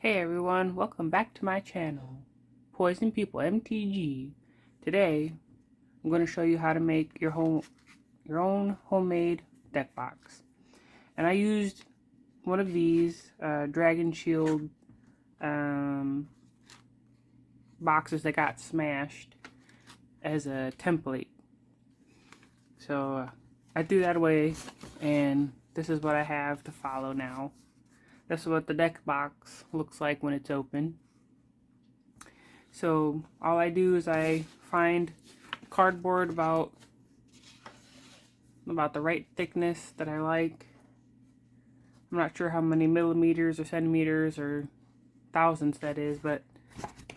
Hey everyone, welcome back to my channel, Poison People MTG. Today, I'm going to show you how to make your own homemade deck box. And I used one of these Dragon Shield boxes that got smashed as a template. So I threw that away, and this is what I have to follow now. This is what the deck box looks like when it's open. So all I do is I find cardboard about the right thickness that I like. I'm not sure how many millimeters or centimeters or thousandths that is, but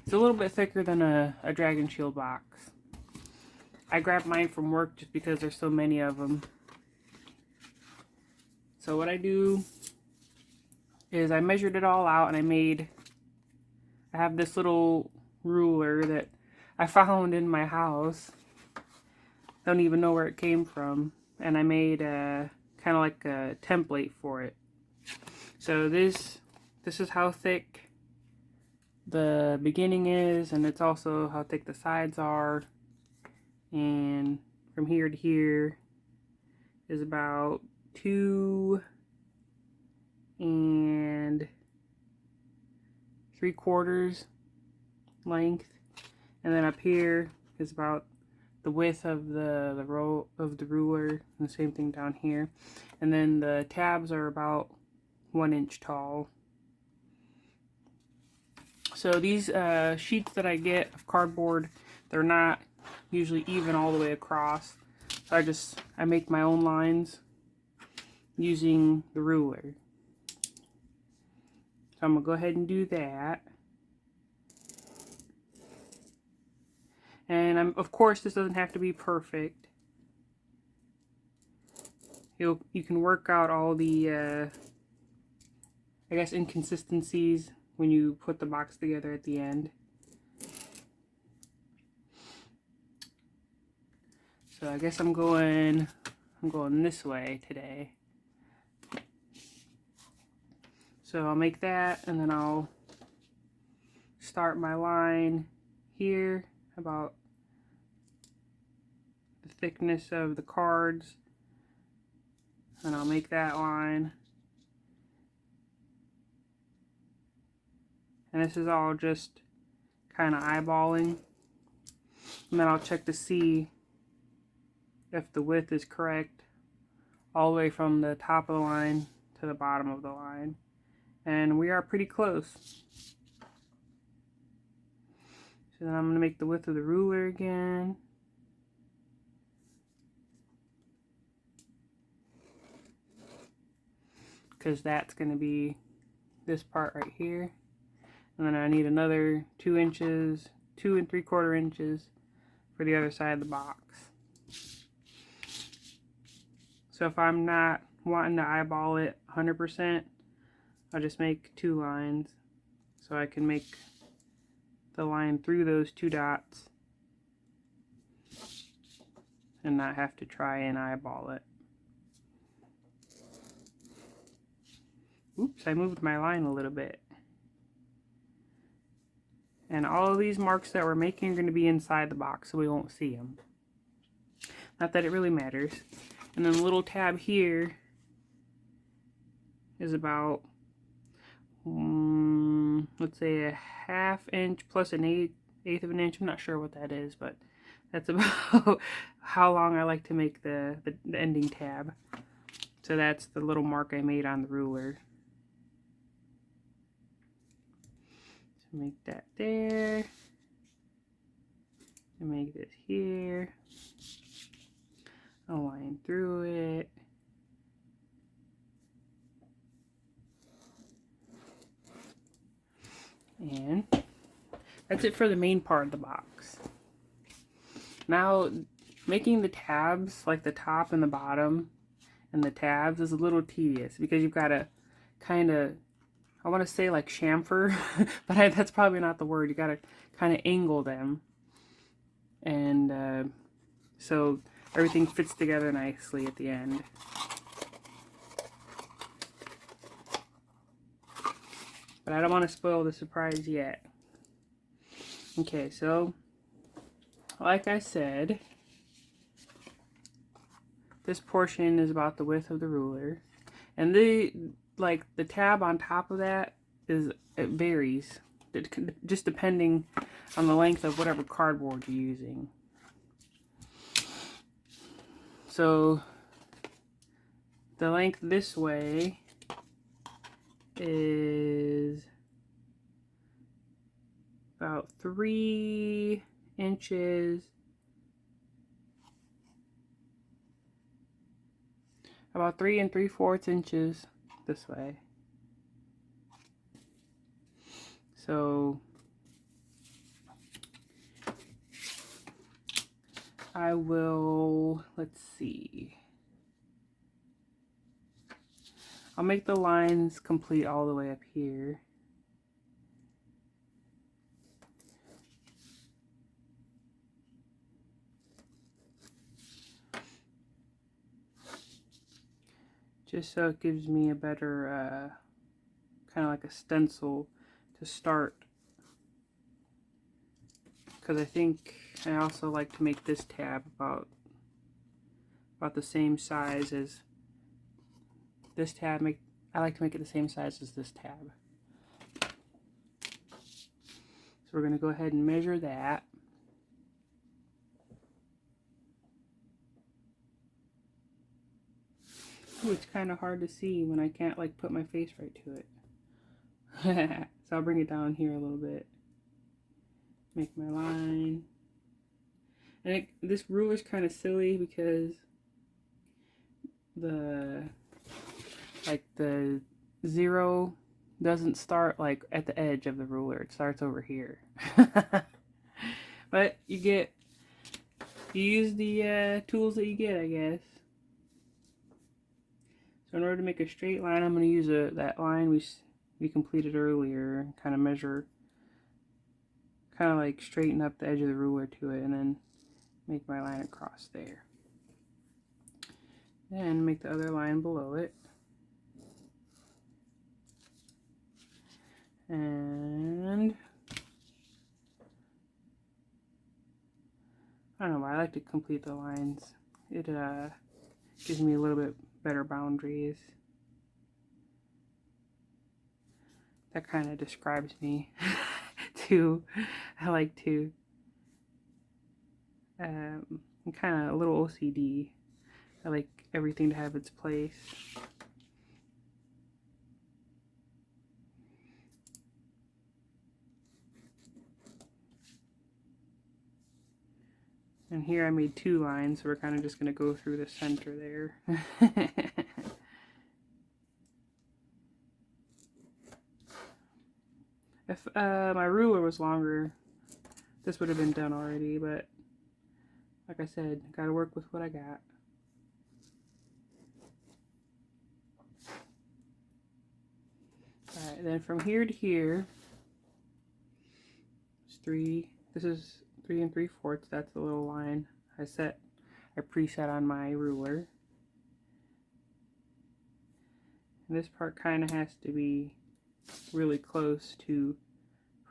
it's a little bit thicker than a Dragon Shield box. I grabbed mine from work just because there's so many of them. So what I do is I measured it all out, and I have this little ruler that I found in my house. Don't even know where it came from, and I made kind of like a template for it. So this is how thick the beginning is, and it's also how thick the sides are, and from here to here is about 2 3/4 length, and then up here is about the width of the row of the ruler, and the same thing down here. And then the tabs are about 1 inch tall. So these sheets that I get of cardboard, they're not usually even all the way across. So I make my own lines using the ruler. So I'm gonna go ahead and do that. And of course, this doesn't have to be perfect. You can work out all the I guess inconsistencies when you put the box together at the end. So I guess I'm going this way today. So I'll make that, and then I'll start my line here about the thickness of the cards, and I'll make that line. And this is all just kind of eyeballing, and then I'll check to see if the width is correct all the way from the top of the line to the bottom of the line, and we are pretty close. So then I'm going to make the width of the ruler again. Because that's going to be this part right here. And then I need another 2 inches, 2 3/4 inches for the other side of the box. So if I'm not wanting to eyeball it 100%, I'll just make 2 lines. So I can make the line through those 2 dots and not have to try and eyeball it. Oops, I moved my line a little bit. And all of these marks that we're making are going to be inside the box, so we won't see them. Not that it really matters. And then the little tab here is about, let's say a 1/2 inch plus an eighth of an inch. I'm not sure what that is, but that's about how long I like to make the ending tab. So that's the little mark I made on the ruler. So make that there. And make this here. A line through it. And that's it for the main part of the box. Now, making the tabs, like the top and the bottom and the tabs, is a little tedious because you've got to kind of, I want to say like chamfer, but that's probably not the word. You got to kind of angle them. And so everything fits together nicely at the end. But I don't want to spoil the surprise yet. Okay, so like I said, this portion is about the width of the ruler. And the tab on top of that it varies. Just depending on the length of whatever cardboard you're using. So the length this way is about 3 inches, about 3 3/4 inches this way. So I will, let's see, I'll make the lines complete all the way up here. Just so it gives me a better, kind of like a stencil to start. Because I think I also like to make this tab about the same size as this tab. I like to make it the same size as this tab. So we're going to go ahead and measure that. Ooh, it's kind of hard to see when I can't like put my face right to it. So I'll bring it down here a little bit. Make my line. And this ruler's kind of silly because the 0 doesn't start like at the edge of the ruler. It starts over here. But you use the tools that you get, I guess. So in order to make a straight line, I'm going to use that line we completed earlier, kind of measure, kind of like straighten up the edge of the ruler to it, and then make my line across there. And make the other line below it. And I don't know why I like to complete the lines. It gives me a little bit better boundaries. That kind of describes me too. I like to I'm kind of a little OCD. I like everything to have its place. And here I made 2 lines, so we're kind of just going to go through the center there. If my ruler was longer, this would have been done already, but like I said, got to work with what I got. Alright, then from here to here, it's 3. This is 3 3/4. That's the little line I preset on my ruler. And this part kind of has to be really close to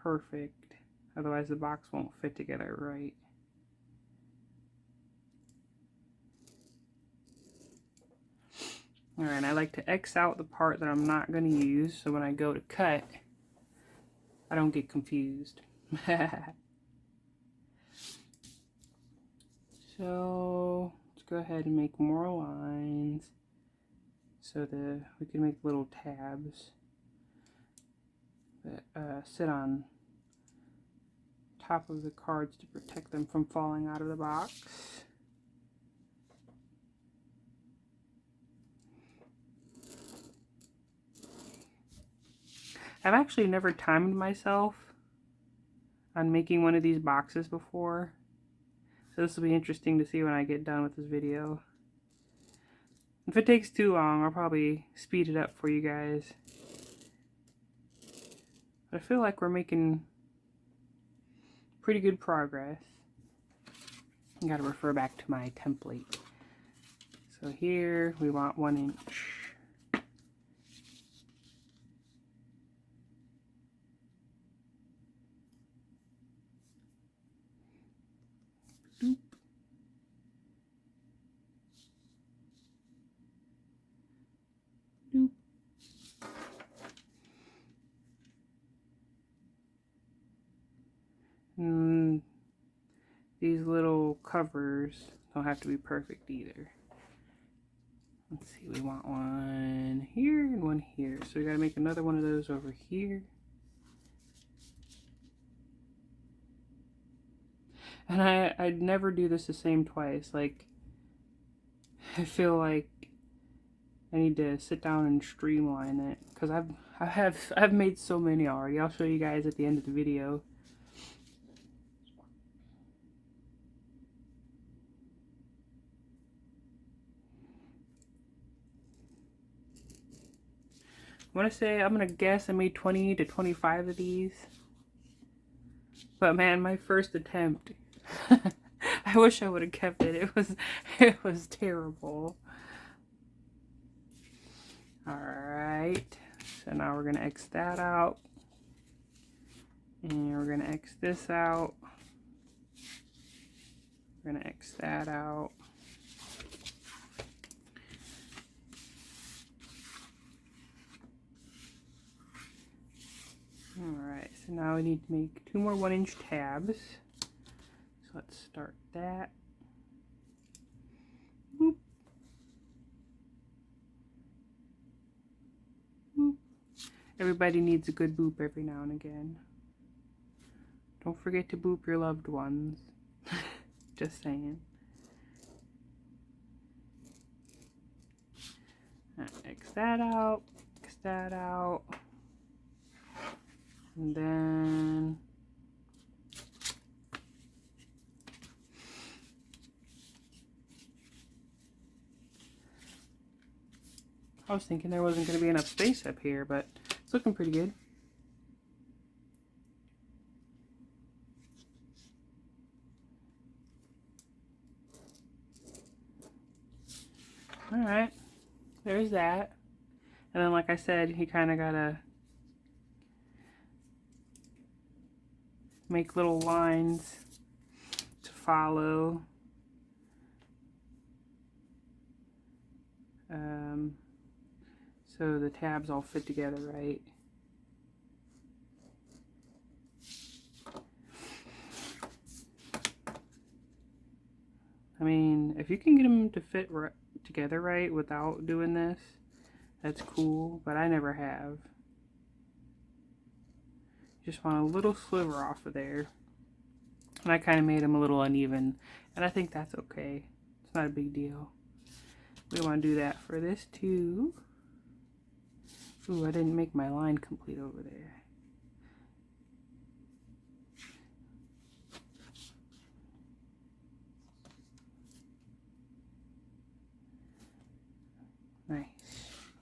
perfect, otherwise the box won't fit together right. Alright, I like to X out the part that I'm not going to use, so when I go to cut, I don't get confused. So let's go ahead and make more lines so that we can make little tabs that sit on top of the cards to protect them from falling out of the box. I've actually never timed myself on making one of these boxes before. So this will be interesting to see when I get done with this video. If it takes too long, I'll probably speed it up for you guys. But I feel like we're making pretty good progress. I gotta refer back to my template. So here we want 1 inch. Doop. Doop. And these little covers don't have to be perfect either. Let's see, we want one here and one here. So we gotta make another one of those over here. And I'd never do this the same twice. Like, I feel like I need to sit down and streamline it, because I've made so many already. I'll show you guys at the end of the video. I'm gonna guess I made 20 to 25 of these. But man, my first attempt, I wish I would have kept it. It was terrible. Alright, so now we're gonna X that out. And we're gonna X this out. We're gonna X that out. Alright, so now we need to make 2 more 1-inch tabs. So let's start that. Boop. Boop. Everybody needs a good boop every now and again. Don't forget to boop your loved ones. Just saying. X that out. X that out. And then I was thinking there wasn't going to be enough space up here, but it's looking pretty good. Alright, there's that. And then, like I said, you kind of gotta make little lines to follow. So the tabs all fit together right. I mean, if you can get them to fit together right without doing this, that's cool, but I never have. Just want a little sliver off of there. And I kind of made them a little uneven, and I think that's okay. It's not a big deal. We want to do that for this too. Ooh, I didn't make my line complete over there. Nice.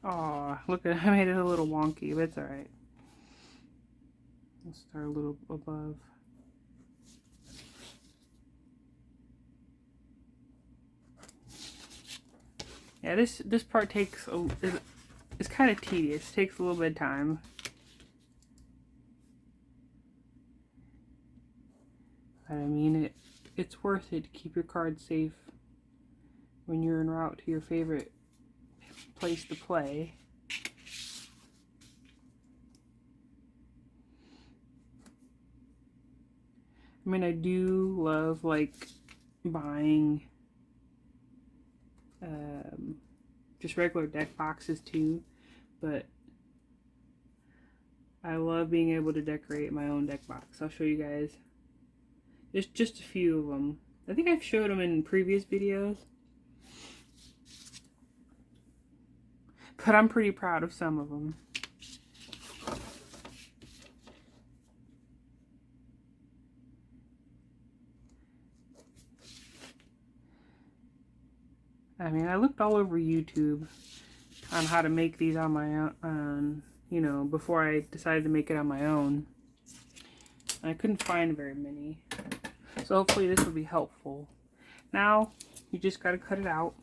Oh, look at, I made it a little wonky, but it's alright. We'll start a little above. Yeah, this part takes it's kind of tedious. It takes a little bit of time. But I mean, it's worth it to keep your card safe when you're en route to your favorite place to play. I mean, I do love, like, buying just regular deck boxes too, but I love being able to decorate my own deck box. I'll show you guys. There's just a few of them. I think I've showed them in previous videos, but I'm pretty proud of some of them. I mean, I looked all over YouTube on how to make these on my own, you know, before I decided to make it on my own. I couldn't find very many. So hopefully this will be helpful. Now, you just got to cut it out.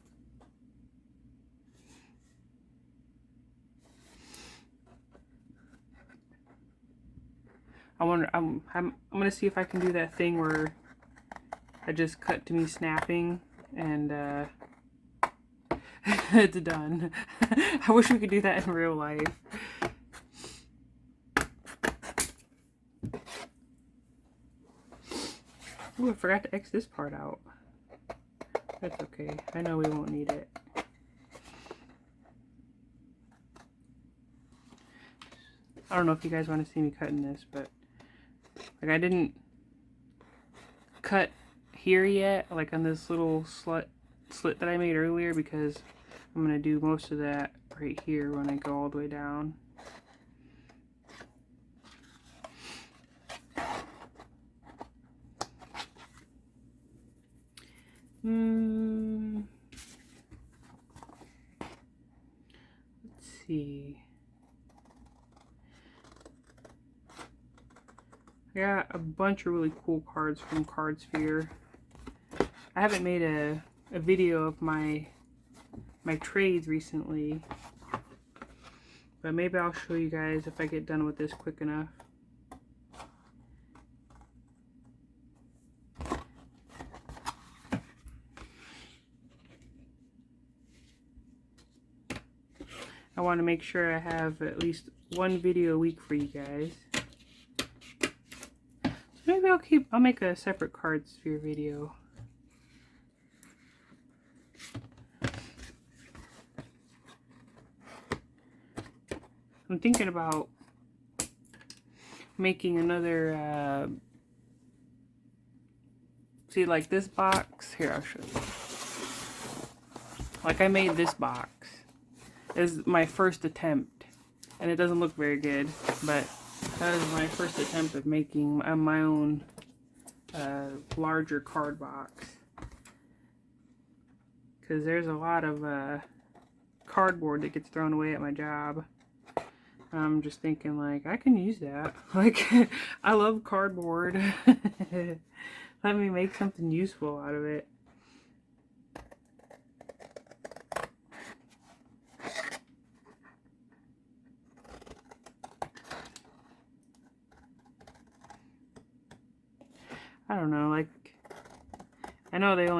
I'm going to see if I can do that thing where I just cut to me snapping, and it's done. I wish we could do that in real life. Ooh, I forgot to X this part out. That's okay. I know we won't need it. I don't know if you guys want to see me cutting this, but like I didn't cut here yet, like on this little slit that I made earlier, because I'm going to do most of that right here when I go all the way down. Let's see. I got a bunch of really cool cards from Cardsphere. I haven't made a video of my trades recently, but maybe I'll show you guys if I get done with this quick enough. I want to make sure I have at least one video a week for you guys. So maybe I'll make a separate Cardsphere video. I'm thinking about making another, see, like this box. Here, I'll show you. Like I made this box. Is my first attempt, and it doesn't look very good, but that was my first attempt of making my own larger card box, because there's a lot of cardboard that gets thrown away at my job. I'm just thinking, like, I can use that. Like, I love cardboard. Let me make something useful out of it. I don't know, like, I know they're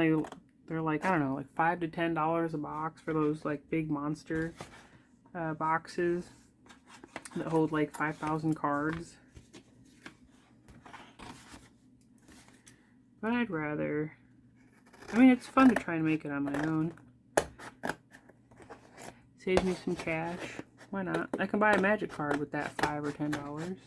like, I don't know, like $5 to $10 a box for those, like, big monster boxes that hold, like, 5,000 cards. But I'd rather, I mean, it's fun to try and make it on my own. Saves me some cash. Why not? I can buy a magic card with that $5 or $10.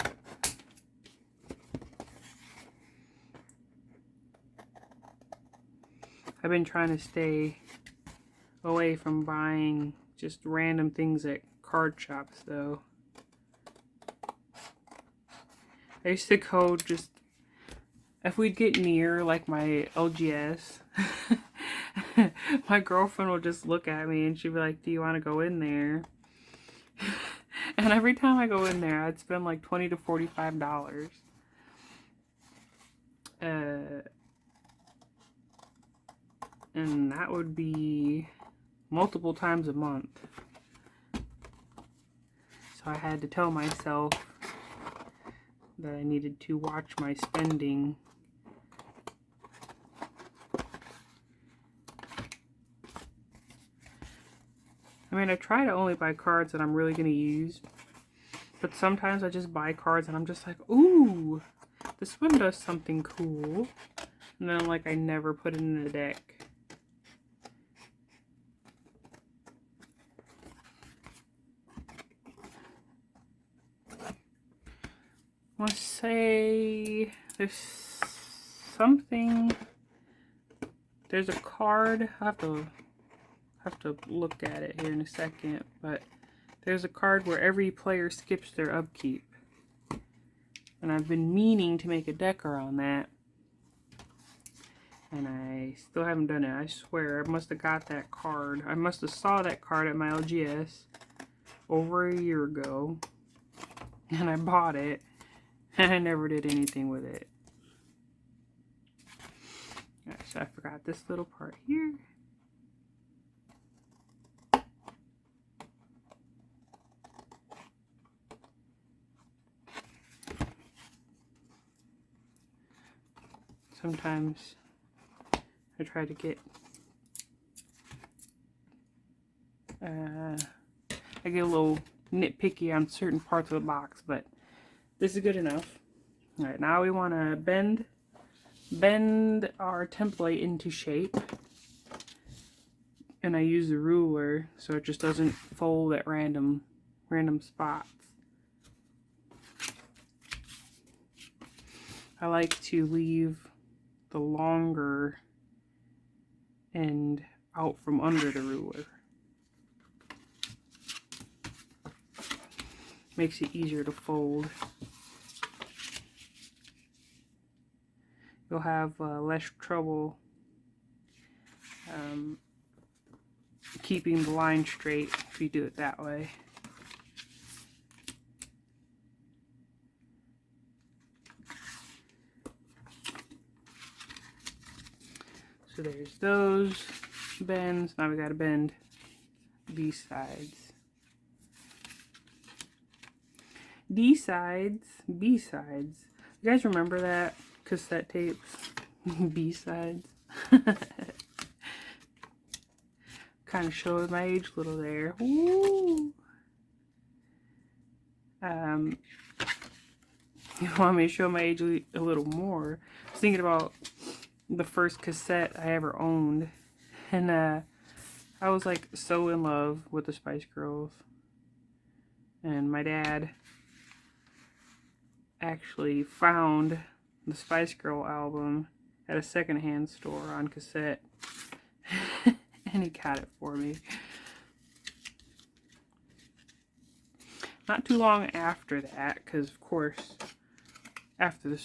I've been trying to stay away from buying just random things at card shops, though. I used to go just, if we'd get near, like, my LGS, my girlfriend would just look at me and she'd be like, do you want to go in there? And every time I go in there, I'd spend like $20 to $45. And that would be multiple times a month. So I had to tell myself that I needed to watch my spending. I mean, I try to only buy cards that I'm really going to use, but sometimes I just buy cards and I'm just like, ooh, this one does something cool. And then, like, I never put it in the deck. I want to say there's something, there's a card, I have to look at it here in a second, but there's a card where every player skips their upkeep. And I've been meaning to make a deck around that. And I still haven't done it. I swear, I must have got that card. I must have saw that card at my LGS over a year ago. And I bought it. And I never did anything with it. Alright, so I forgot this little part here. Sometimes I try to get I get a little nitpicky on certain parts of the box, but this is good enough. Alright, now we want to bend our template into shape. And I use the ruler so it just doesn't fold at random spots. I like to leave the longer end out from under the ruler. Makes it easier to fold. You'll have less trouble keeping the line straight if you do it that way. So there's those bends. Now we gotta bend these sides. D-sides, B-sides. You guys remember that? Cassette tapes? B-sides. Kind of showed my age a little there. Ooh. You want me to show my age a little more? I was thinking about the first cassette I ever owned. And I was like so in love with the Spice Girls. And my dad actually found the Spice Girl album at a secondhand store on cassette. And he got it for me. Not too long after that, because of course, after the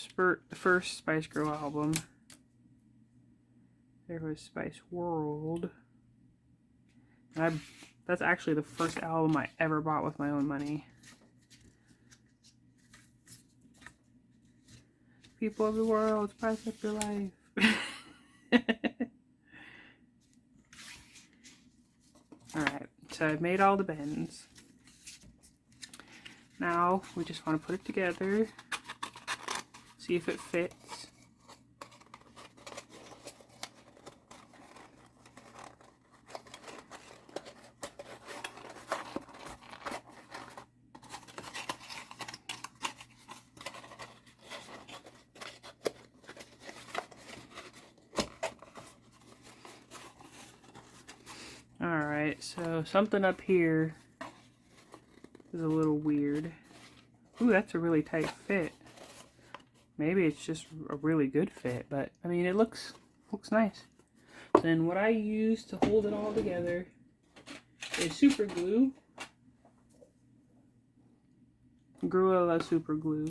first Spice Girl album, there was Spice World. And that's actually the first album I ever bought with my own money. People of the world, spice up your life. Alright, so I've made all the bends. Now we just want to put it together, see if it fits. Alright, so something up here is a little weird. Ooh, that's a really tight fit. Maybe it's just a really good fit, but I mean it looks nice. Then what I use to hold it all together is super glue. Gorilla super glue.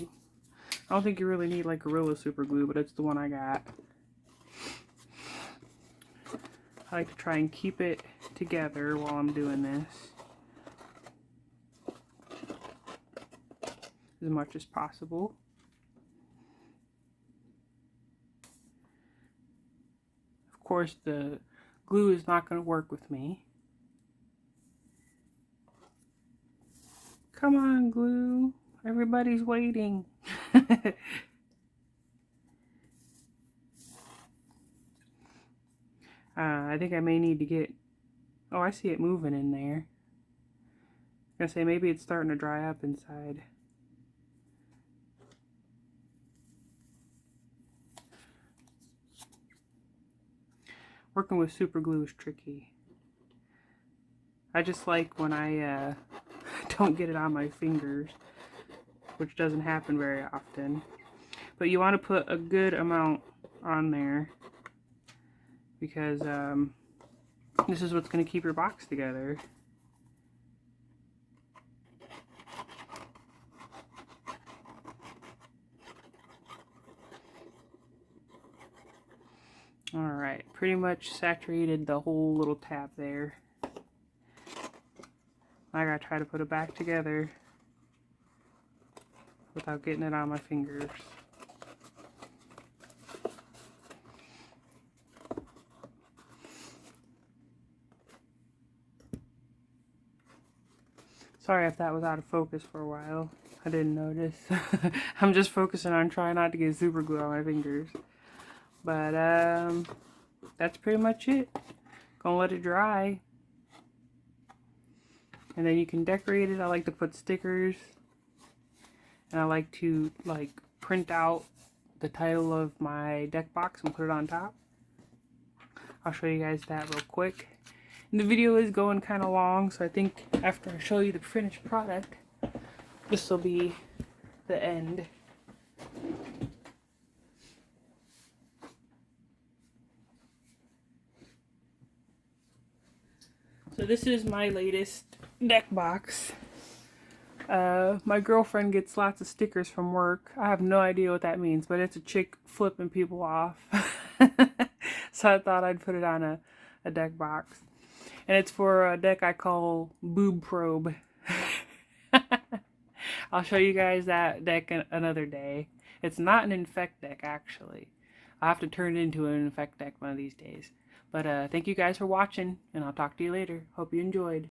I don't think you really need like Gorilla super glue, but it's the one I got. I like to try and keep it together while I'm doing this as much as possible. Of course, the glue is not going to work with me. Come on, glue. Everybody's waiting. I think I may need to get... Oh, I see it moving in there. I was gonna say, maybe it's starting to dry up inside. Working with super glue is tricky. I just like when I don't get it on my fingers, which doesn't happen very often. But you want to put a good amount on there, because this is what's going to keep your box together. Alright, pretty much saturated the whole little tab there. I gotta try to put it back together without getting it on my fingers. Sorry if that was out of focus for a while. I didn't notice. I'm just focusing on trying not to get super glue on my fingers. But that's pretty much it. Gonna let it dry. And then you can decorate it. I like to put stickers. And I like to print out the title of my deck box and put it on top. I'll show you guys that real quick. And the video is going kind of long, so I think after I show you the finished product, this will be the end. So this is my latest deck box. My girlfriend gets lots of stickers from work. I have no idea what that means, but it's a chick flipping people off. So I thought I'd put it on a deck box. And it's for a deck I call Boob Probe. I'll show you guys that deck another day. It's not an Infect deck, actually. I'll have to turn it into an Infect deck one of these days. But thank you guys for watching, and I'll talk to you later. Hope you enjoyed.